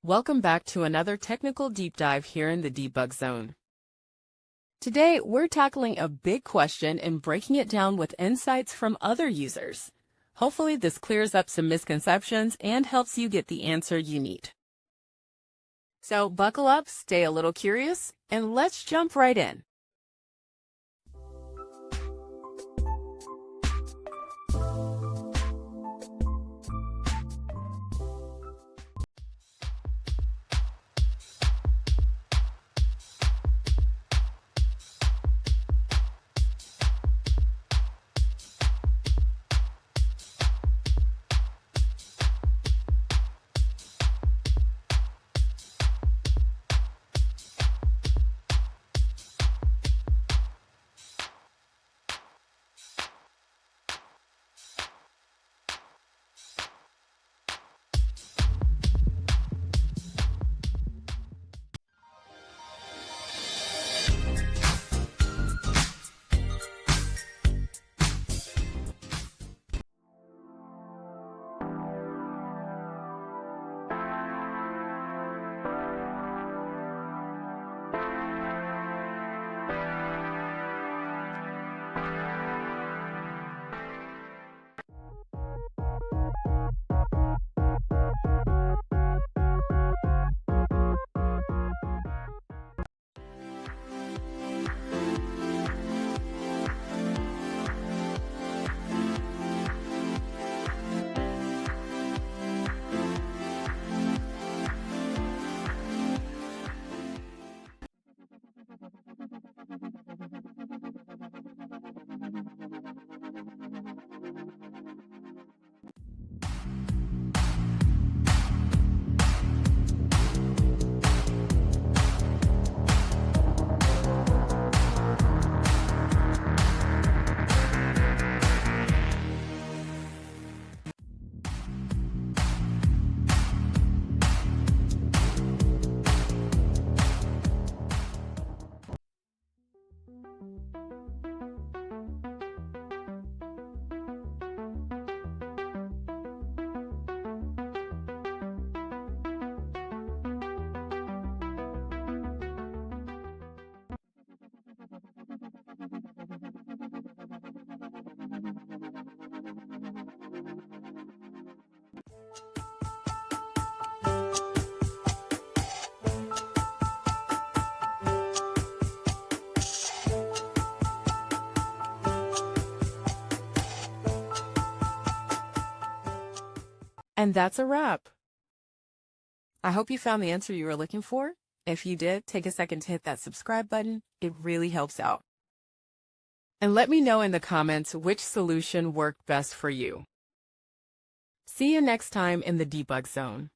Welcome back to another technical deep dive here in the debug zone. Today, we're tackling a big question and breaking it down with insights from other users. Hopefully, this clears up some misconceptions and helps you get the answer you need. So buckle up, stay a little curious, and let's jump right in. And that's a wrap. I hope you found the answer you were looking for. If you did, take a second to hit that subscribe button. It really helps out. And let me know in the comments which solution worked best for you. See you next time in the debug zone.